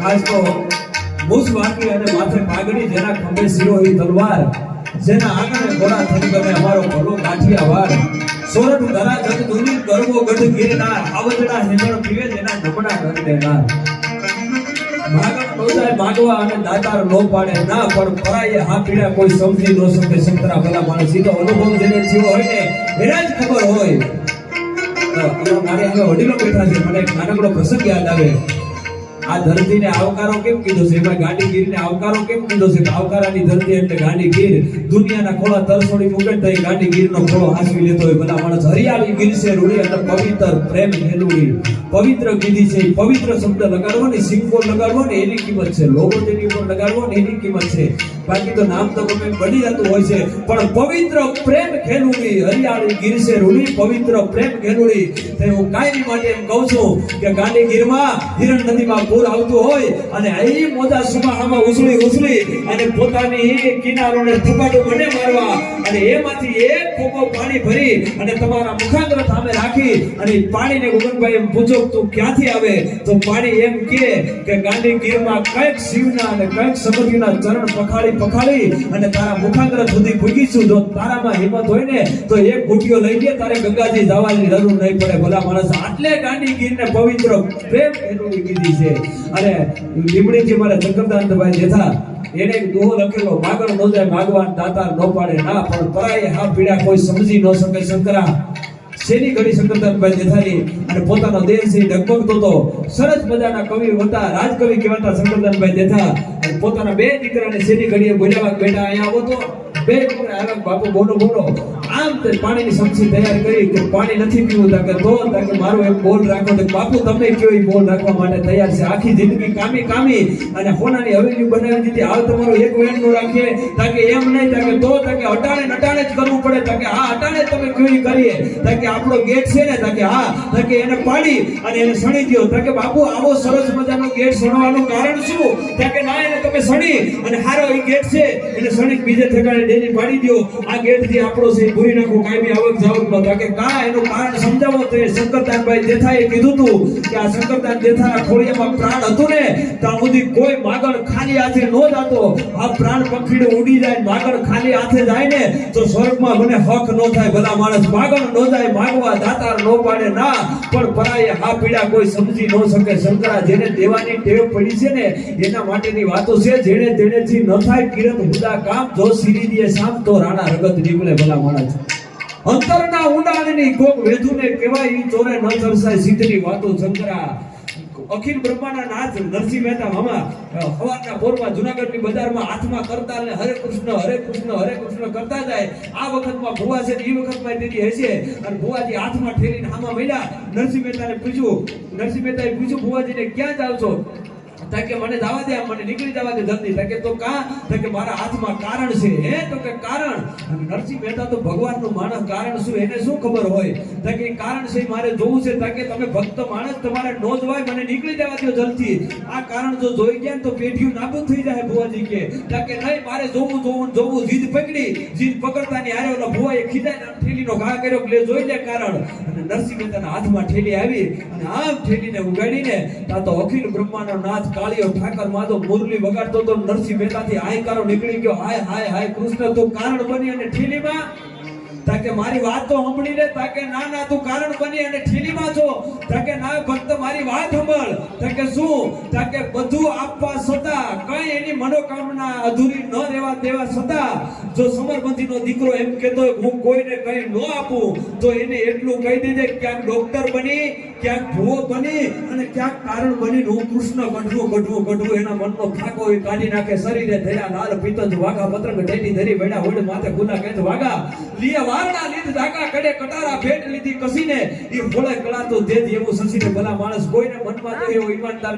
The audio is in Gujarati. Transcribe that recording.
આજ તો મુસ વાકી અને માથે પાઘડી, જેના ખંભે શિરોહી તલવાર, જેના આંગણે ઘોડા થડી ગમે અમારો ભલો કાઠિયાવાડ. સોરઠ ધરા જગ દુની ગરવો ગઢ ગિરનાર, આવજડા હેઠળ પીવે જેના ઢોકડા ઘર દેનાર. માગણ નોંધાય માગવા અને દાતાર નો પાડે ના, પણ પરાયે હા પીડા કોઈ સમજી ન શકે. સંતરા ભલા માણસ સીધો અનુભવ જેને થયો હોય ને એને જ ખબર હોય. મારે હવે વડીલો બેઠા છે, મને એક નાનકડો પ્રસંગ યાદ આવે. આ ધરતીને આવકારો કેમ કીધો છે? એમાં ગાંડીગીરને આવકારો કેમ કીધો છે? આવકારાની ધરતી એટલે ગાંડીગીર. દુનિયાના ખોળા તરસોડી મૂકે તો એ ગાંડીગીરનો ખોળો હાંસવી લેતો હોય. ભલા માણસ હરિયાળી ગીર છે રૂડી અને પવિત્ર પ્રેમ હેલુડી. પવિત્ર કીધી છે, પવિત્ર શબ્દ લગાડવો ને, સિમ્બોલ લગાડવો ને એની કિંમત છે. લોગો તેની ઉપર લગાડવો ને એની કિંમત છે. બાકી તો નામ તો ગમે બની જતું હોય છે, પણ પવિત્ર પ્રેમ ખેલુડી, હરિયાળી ગીર છે રૂડી, પવિત્ર પ્રેમ ખેલુડી. તો હું કાયમી માટે એમ કહું છું કે ગાંડીગીરમાં હિરણ નદીમાં પૂર આવતું હોય અને અહીં મોજા સુમાહામાં ઉછળી અને પોતાની કિનારોને થપાટો મને મારવા અને એમાંથી એક કોકો પાણી ભરી અને તમારા મુખાગ્ર સામે રાખી અને પાણીને ગોગનભાઈ એમ પૂછો તું ક્યાંથી આવે? તો પાણી એમ કે ગાંડીગીરમાં કઈક શિવના અને કઈક સમર્થીના ચરણ પખાળી અને તારા મુખાગ્ર સુધી પૂગીશું. જો તારામાં હિંમત હોય ને તો એક ઘૂંટીઓ લઈ લે, તારે ગંગાજી જવાની જરૂર નહીં પડે. ભલા માણસ આટલે ગાંડીગીરને પવિત્ર પ્રેમ એનું કીધી છે. અને લીમડીથી મારા ચક્રદાનભાઈ જેઠા એને એક દોહો લખેલો, માગણ નો જાય માગવાન દાતાર નો પાડે ના, પણ પરાયે હા પીડા કોઈ સમજી ન શકે. શંકરા શેની ઘડી શંકરદાનભાઈ જેઠાની અને પોતાનો દેહ છે ડગમગતો હતો. સરસ મજાના કવિ હતા, રાજકવિ કહેવાતા શંકરદાનભાઈ જેઠા. અને પોતાના બે દીકરાને શેની ઘડીએ બોલાવા બેટા અહીંયા આવો તો બે દીકરા આવ્યા, બાપુ બોલો. આમ તે પાણીની સમસી તૈયાર કરી કે પાણી નથી પીવું તાકે તો તાકે મારો એક બોલ રાખો. તો બાપુ તમે કયો એ બોલ રાખવા માટે તૈયાર છે. આખી જિંદગી કામી અને હોનાની હવેલી બનાવી દીધી. હાલ તમારો એક વેણ નો રાખીએ તાકે એમ નહીં, તાકે તો તાકે અટાણે જ કરવું પડે. તાકે હા અટાણે તમે કયો કરીએ. તાકે આપણો ગેટ છે ને, તાકે હા તાકે એને પાડી અને એને સણી દો. તાકે બાપુ આવો સરસ મજાનો ગેટ સણવાનું કારણ શું? તાકે ના એને તમે સણી અને હારો એ ગેટ છે એને સણી બીજે ઠેકાણે ડેરી પાડી દો. આ ગેટ થી આપણો છે પૂરી નાખો કાયમી આવક જાવક નો. તાકે કા એનું કારણ સમજાવો. તો એ શંકરદાનભાઈ જેઠાએ કીધું હતું કે આ શંકરદાન જેઠાના ખોળિયામાં પ્રાણ હતું ને ત્યાં સુધી કોઈ માગણ ખાલી હાથે નો જાતો. આ પ્રાણ પખીડે ઉડી જાય, માગણ ખાલી હાથે જાય ને તો સ્વર્ગમાં મને હક નો થાય. ભલા માણસ માગણ નો જાય માગવા દાતાર નો પાડે ના, પણ પરાયે હા પીડા કોઈ સમજી ન શકે. શંકરા જેને દેવાની ટેવ પડી છે ને એના માટેની વાતો છે. જેને તેનેથી ન થાય કિરત હુદા કામ, જો સીરી દીએ શામ તો રાણા રગત નીકળે. ભલા માણસ અંતરના ઊંડાણની કોક વેધુને કહેવાય ઈ ચોરે ન ચરસાય સીધની વાતો. શંકરા અખિલ બ્રહ્માના નાથ નરસિંહ મહેતા મામા હવારના પોરમાં જુનાગઢની બજારમાં હાથમાં કરતા અને હરે કૃષ્ણ કરતા જાય. આ વખતમાં ભુવા છે એ વખતમાં તેની હશે અને ભુવાજી હાથમાં ઠેલીને હામાં મળ્યા. નરસિંહ મહેતાએ પૂછ્યું ભુવાજીને ક્યાં જાવ છો? તાકે મને જવા દે, મને નીકળી જવા દે જલ્દી. તાકે તો કા? તાકે મારા હાથમાં કારણ છે. હે તો કે કારણ? અને નરસિંહ મહેતા તો ભગવાનનો માણસ, કારણ શું એને શું ખબર હોય? તાકે કારણ છે મારે જોવું છે. તાકે તમે ભક્ત માણસ તમારે નો જવાય, મને નીકળી જવા દો જલ્દી. આ કારણ જો જોઈ ગયા તો પેઢીઓ નાબૂદ થઈ જાય. ભુવાજી કે તાકે નહીં મારે જોવું. જીદ પકડતા ની હારે ઓલા ભુવાએ ખીજાય ઠેલીનો ઘા કર્યો કે લે જોઈ લે કારણ. અને નરસિંહ મહેતાના હાથમાં ઠેલી આવી અને આમ ઠેલીને ઉગાડીને તા તો અખિલ બ્રહ્માનો નાથ કાળિયો ઠાકર માધો મુરલી વગાડતો તો નરસિંહ મહેતાથી હાયકારો નીકળી ગયો. હાય કૃષ્ણ તું કારણ બની અને ઠેલીમાં. તાકે મારી વાત તો સાંભળી લે. તાકે ના તું કારણ બની અને ઠેલીમાં છો. તાકે ના ભક્ત મારી વાત સાંભળ. તાકે શું? તાકે બધું આપવા છતાં કઈ એની મનોકામના અધૂરી ન રહેવા દેવા છતાં જો સમરબંધીનો દીકરો એમ કહેતો હું કોઈને કઈ ન આપું તો એને એટલું કહી દેજે ક્યાંક ડોક્ટર બની, ક્યાંક ભૂવો બની અને ક્યાંક કારણ બની હું કૃષ્ણ ગઢવું એના મનનો થાકો એ કાઢી નાખે. શરીરે ધર્યા લાલ પિતંજ વાઘા પતંગ ઢેલી ધરી વેડા હોડ માથે ગુના કેત વાઘા લીએ વારણા લીધ ધાકા કડે કટારા ભેટ લીધી કસીને એ ફોળે કળાતો દેજ એવું સસીને. ભલા માણસ કોઈને મનમાં તો એવો ઈમાનદાર